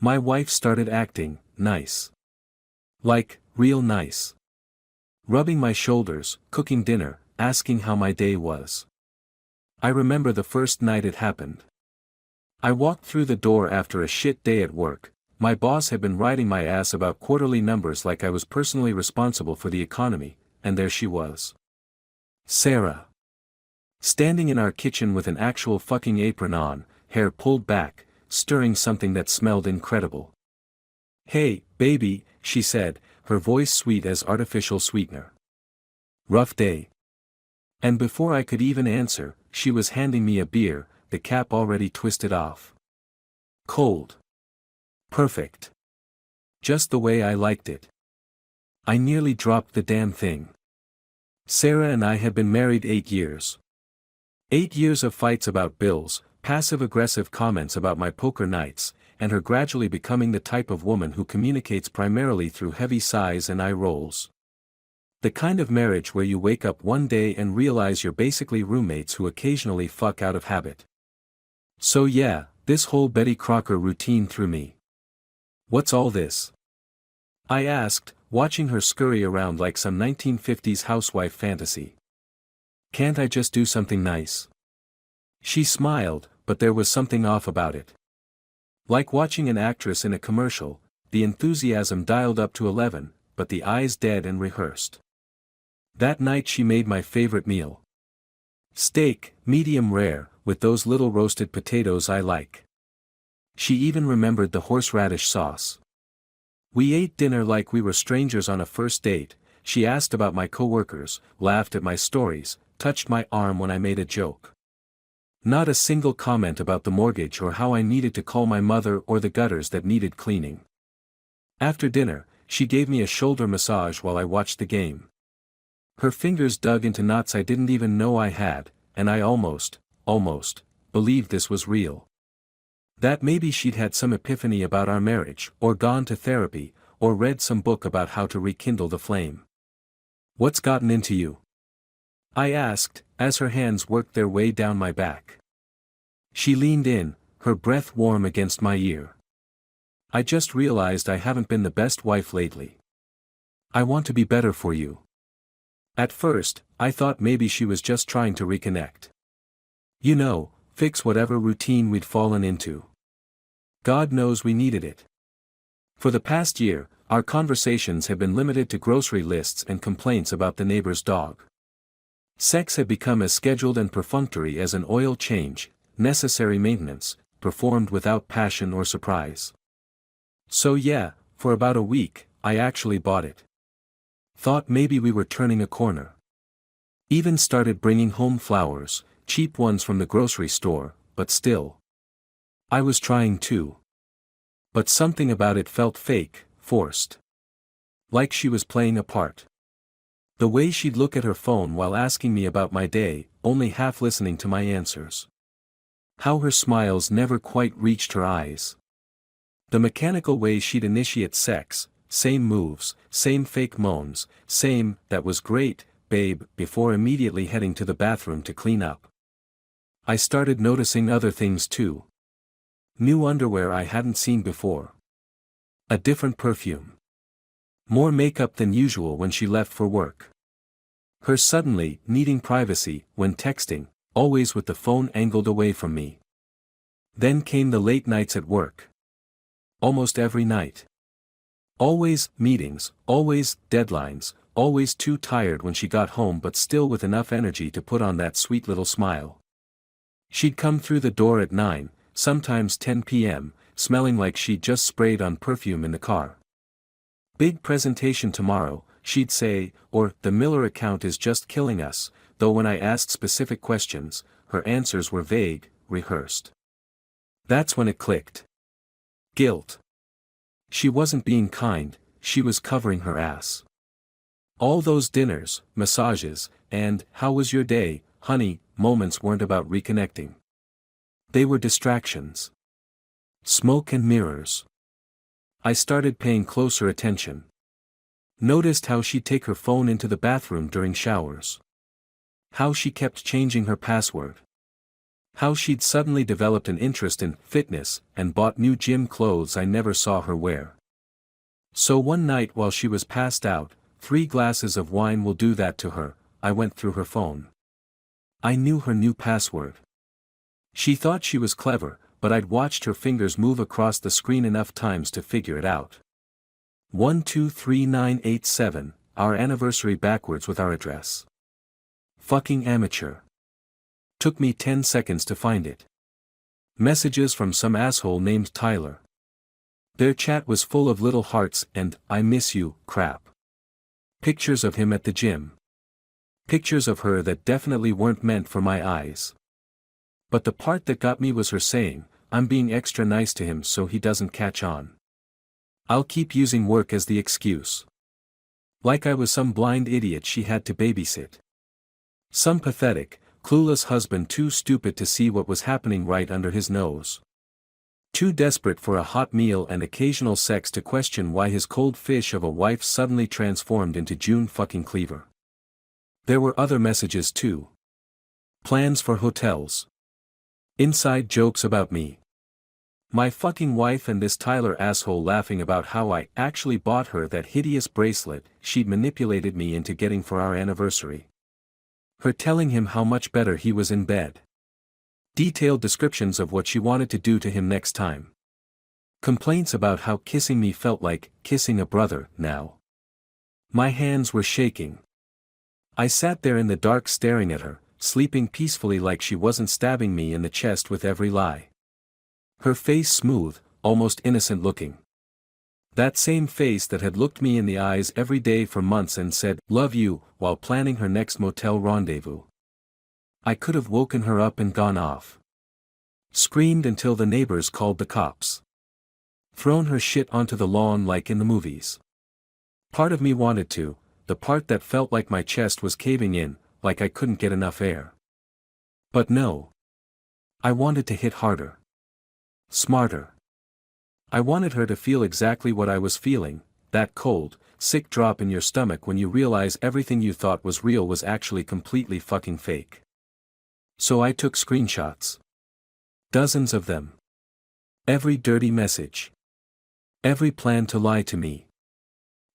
My wife started acting nice. Like, real nice. Rubbing my shoulders, cooking dinner, asking how my day was. I remember the first night it happened. I walked through the door after a shit day at work. My boss had been riding my ass about quarterly numbers like I was personally responsible for the economy, and there she was. Sarah. Standing in our kitchen with an actual fucking apron on, hair pulled back, stirring something that smelled incredible. "Hey, baby," she said, her voice sweet as artificial sweetener. "Rough day." And before I could even answer, she was handing me a beer, the cap already twisted off. Cold. Perfect. Just the way I liked it. I nearly dropped the damn thing. Sarah and I had been married 8 years. 8 years of fights about bills, passive-aggressive comments about my poker nights, and her gradually becoming the type of woman who communicates primarily through heavy sighs and eye rolls. The kind of marriage where you wake up one day and realize you're basically roommates who occasionally fuck out of habit. So yeah, this whole Betty Crocker routine threw me. "What's all this?" I asked, watching her scurry around like some 1950s housewife fantasy. "Can't I just do something nice?" She smiled, but there was something off about it. Like watching an actress in a commercial, the enthusiasm dialed up to 11, but the eyes dead and rehearsed. That night she made my favorite meal. Steak, medium rare, with those little roasted potatoes I like. She even remembered the horseradish sauce. We ate dinner like we were strangers on a first date. She asked about my coworkers, laughed at my stories, touched my arm when I made a joke. Not a single comment about the mortgage or how I needed to call my mother or the gutters that needed cleaning. After dinner, she gave me a shoulder massage while I watched the game. Her fingers dug into knots I didn't even know I had, and I almost, believed this was real. That maybe she'd had some epiphany about our marriage, or gone to therapy, or read some book about how to rekindle the flame. "What's gotten into you?" I asked, as her hands worked their way down my back. She leaned in, her breath warm against my ear. "I just realized I haven't been the best wife lately. I want to be better for you." At first, I thought maybe she was just trying to reconnect. You know, fix whatever routine we'd fallen into. God knows we needed it. For the past year, our conversations have been limited to grocery lists and complaints about the neighbor's dog. Sex had become as scheduled and perfunctory as an oil change, necessary maintenance, performed without passion or surprise. So yeah, for about a week, I actually bought it. Thought maybe we were turning a corner. Even started bringing home flowers, cheap ones from the grocery store, but still. I was trying too. But something about it felt fake, forced. Like she was playing a part. The way she'd look at her phone while asking me about my day, only half listening to my answers. How her smiles never quite reached her eyes. The mechanical way she'd initiate sex, same moves, same fake moans, same, "that was great, babe," before immediately heading to the bathroom to clean up. I started noticing other things too. New underwear I hadn't seen before. A different perfume. More makeup than usual when she left for work. Her suddenly needing privacy when texting, always with the phone angled away from me. Then came the late nights at work. Almost every night. Always meetings, always deadlines, always too tired when she got home but still with enough energy to put on that sweet little smile. She'd come through the door at 9, sometimes 10 p.m., smelling like she'd just sprayed on perfume in the car. "Big presentation tomorrow," she'd say, or "the Miller account is just killing us," though when I asked specific questions, her answers were vague, rehearsed. That's when it clicked. Guilt. She wasn't being kind, she was covering her ass. All those dinners, massages, and "how was your day, honey" moments weren't about reconnecting. They were distractions. Smoke and mirrors. I started paying closer attention. Noticed how she'd take her phone into the bathroom during showers. How she kept changing her password. How she'd suddenly developed an interest in fitness and bought new gym clothes I never saw her wear. So one night while she was passed out, 3 glasses of wine will do that to her, I went through her phone. I knew her new password. She thought she was clever, but I'd watched her fingers move across the screen enough times to figure it out. 123987, our anniversary backwards with our address. Fucking amateur. Took me 10 seconds to find it. Messages from some asshole named Tyler. Their chat was full of little hearts and "I miss you" crap. Pictures of him at the gym. Pictures of her that definitely weren't meant for my eyes. But the part that got me was her saying, "I'm being extra nice to him so he doesn't catch on. I'll keep using work as the excuse." Like I was some blind idiot she had to babysit. Some pathetic, clueless husband too stupid to see what was happening right under his nose. Too desperate for a hot meal and occasional sex to question why his cold fish of a wife suddenly transformed into June fucking Cleaver. There were other messages too. Plans for hotels. Inside jokes about me. My fucking wife and this Tyler asshole laughing about how I actually bought her that hideous bracelet she'd manipulated me into getting for our anniversary. Her telling him how much better he was in bed. Detailed descriptions of what she wanted to do to him next time. Complaints about how kissing me felt like kissing a brother now. My hands were shaking. I sat there in the dark staring at her, sleeping peacefully like she wasn't stabbing me in the chest with every lie. Her face smooth, almost innocent looking. That same face that had looked me in the eyes every day for months and said, "Love you," while planning her next motel rendezvous. I could have woken her up and gone off. Screamed until the neighbors called the cops. Thrown her shit onto the lawn like in the movies. Part of me wanted to, the part that felt like my chest was caving in, like I couldn't get enough air. But no. I wanted to hit harder. Smarter. I wanted her to feel exactly what I was feeling, that cold, sick drop in your stomach when you realize everything you thought was real was actually completely fucking fake. So I took screenshots. Dozens of them. Every dirty message. Every plan to lie to me.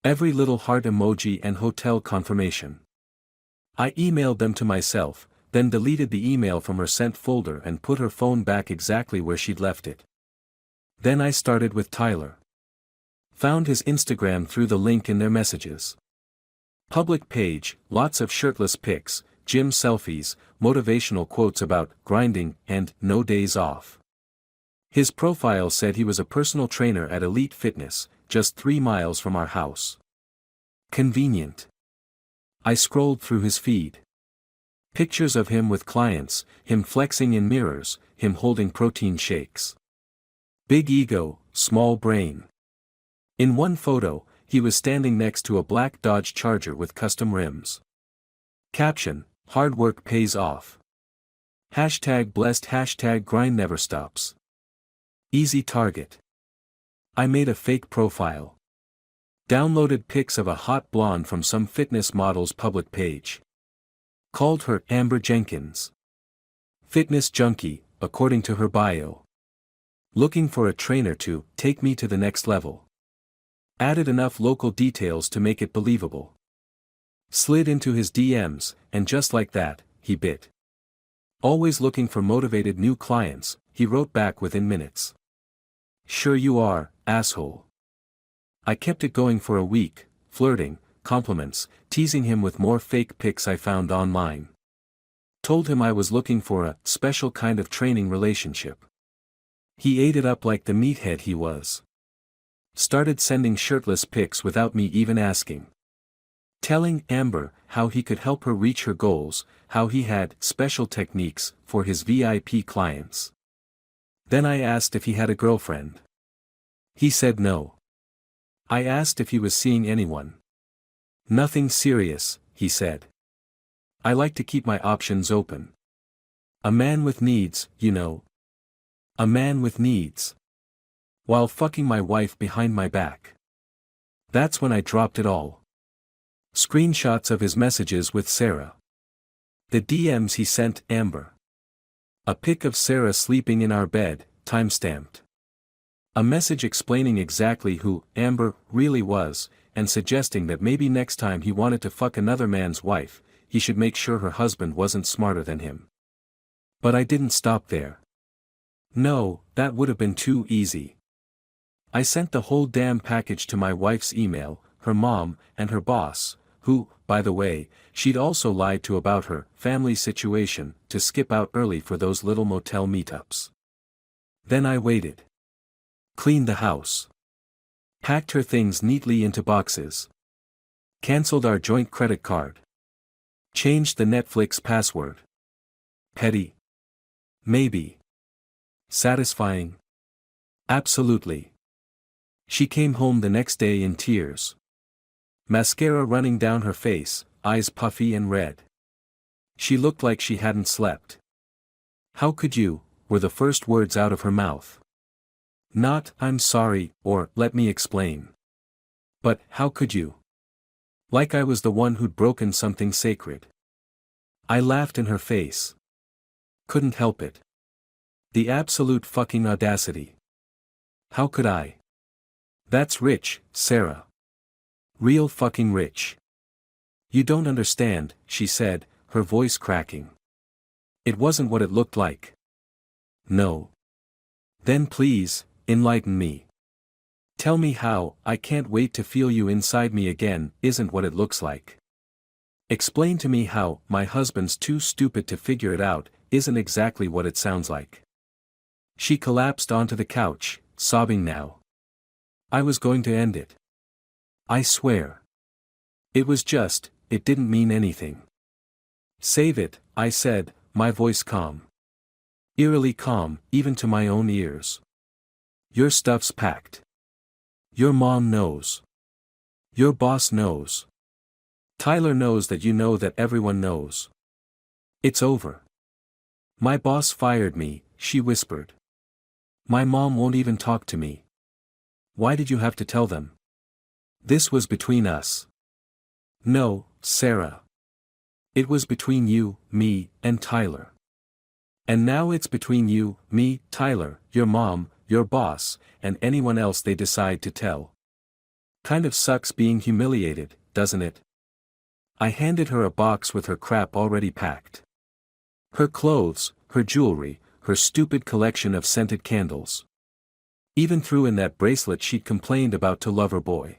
Every little heart emoji and hotel confirmation. I emailed them to myself, then deleted the email from her sent folder and put her phone back exactly where she'd left it. Then I started with Tyler. Found his Instagram through the link in their messages. Public page, lots of shirtless pics, gym selfies, motivational quotes about grinding and no days off. His profile said he was a personal trainer at Elite Fitness, just 3 miles from our house. Convenient. I scrolled through his feed. Pictures of him with clients, him flexing in mirrors, him holding protein shakes. Big ego, small brain. In one photo, he was standing next to a black Dodge Charger with custom rims. Caption, "Hard work pays off." #blessed #grind never stops. Easy target. I made a fake profile. Downloaded pics of a hot blonde from some fitness model's public page. Called her Amber Jenkins. Fitness junkie, according to her bio. Looking for a trainer to take me to the next level. Added enough local details to make it believable. Slid into his DMs, and just like that, he bit. Always looking for motivated new clients, he wrote back within minutes. "Sure you are, asshole." I kept it going for a week, flirting, compliments, teasing him with more fake pics I found online. Told him I was looking for a special kind of training relationship. He ate it up like the meathead he was. Started sending shirtless pics without me even asking. Telling Amber how he could help her reach her goals, how he had special techniques for his VIP clients. Then I asked if he had a girlfriend. He said no. I asked if he was seeing anyone. "Nothing serious," he said. "I like to keep my options open. A man with needs, you know. A man with needs." While fucking my wife behind my back. That's when I dropped it all. Screenshots of his messages with Sarah. The DMs he sent Amber. A pic of Sarah sleeping in our bed, timestamped. A message explaining exactly who Amber really was, and suggesting that maybe next time he wanted to fuck another man's wife, he should make sure her husband wasn't smarter than him. But I didn't stop there. No, that would have been too easy. I sent the whole damn package to my wife's email, her mom, and her boss, who, by the way, she'd also lied to about her family situation to skip out early for those little motel meetups. Then I waited. Cleaned the house. Packed her things neatly into boxes. Cancelled our joint credit card. Changed the Netflix password. Petty? Maybe. Satisfying? Absolutely. She came home the next day in tears. Mascara running down her face, eyes puffy and red. She looked like she hadn't slept. "How could you?" were the first words out of her mouth. Not, "I'm sorry," or, "let me explain." But, "How could you?" Like I was the one who'd broken something sacred. I laughed in her face. Couldn't help it. The absolute fucking audacity. How could I? That's rich, Sarah. Real fucking rich. You don't understand, she said, her voice cracking. It wasn't what it looked like. No. Then please, enlighten me. Tell me how "I can't wait to feel you inside me again" isn't what it looks like. Explain to me how "my husband's too stupid to figure it out" isn't exactly what it sounds like. She collapsed onto the couch, sobbing now. I was going to end it. I swear. It was just, it didn't mean anything. Save it, I said, my voice calm. Eerily calm, even to my own ears. Your stuff's packed. Your mom knows. Your boss knows. Tyler knows that you know that everyone knows. It's over. My boss fired me, she whispered. My mom won't even talk to me. Why did you have to tell them? This was between us. No, Sarah. It was between you, me, and Tyler. And now it's between you, me, Tyler, your mom, your boss, and anyone else they decide to tell. Kind of sucks being humiliated, doesn't it? I handed her a box with her crap already packed. Her clothes, her jewelry, her stupid collection of scented candles. Even threw in that bracelet she'd complained about to Loverboy.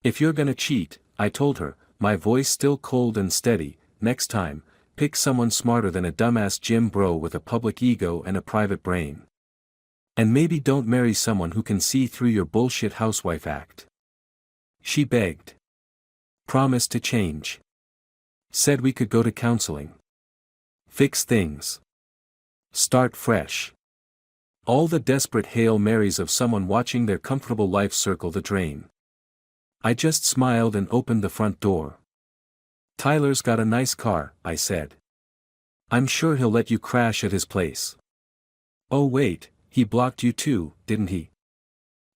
If you're gonna cheat, I told her, my voice still cold and steady, next time, pick someone smarter than a dumbass gym bro with a public ego and a private brain. And maybe don't marry someone who can see through your bullshit housewife act. She begged. Promised to change. Said we could go to counseling. Fix things. Start fresh. All the desperate Hail Marys of someone watching their comfortable life circle the drain. I just smiled and opened the front door. Tyler's got a nice car, I said. I'm sure he'll let you crash at his place. Oh wait, he blocked you too, didn't he?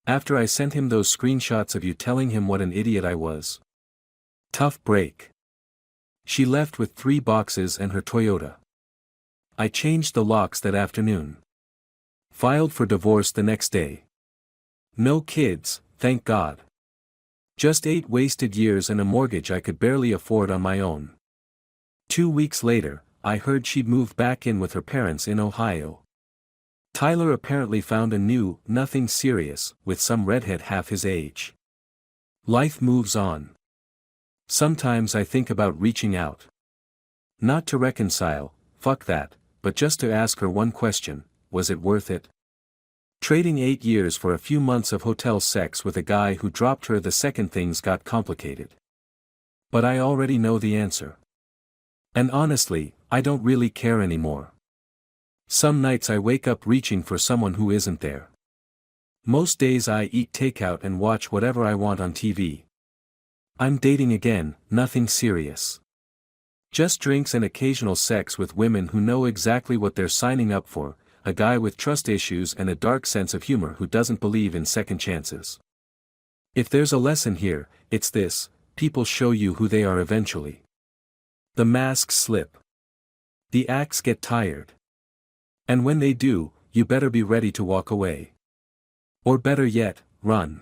After I sent him those screenshots of you telling him what an idiot I was. Tough break. She left with 3 boxes and her Toyota. I changed the locks that afternoon. Filed for divorce the next day. No kids, thank God. Just 8 wasted years and a mortgage I could barely afford on my own. 2 weeks later, I heard she'd moved back in with her parents in Ohio. Tyler apparently found a new, nothing serious, with some redhead half his age. Life moves on. Sometimes I think about reaching out. Not to reconcile, fuck that, but just to ask her one question: was it worth it? Trading 8 years for a few months of hotel sex with a guy who dropped her the second things got complicated. But I already know the answer. And honestly, I don't really care anymore. Some nights I wake up reaching for someone who isn't there. Most days I eat takeout and watch whatever I want on TV. I'm dating again, nothing serious. Just drinks and occasional sex with women who know exactly what they're signing up for, a guy with trust issues and a dark sense of humor who doesn't believe in second chances. If there's a lesson here, it's this: people show you who they are eventually. The masks slip. The acts get tired. And when they do, you better be ready to walk away. Or better yet, run.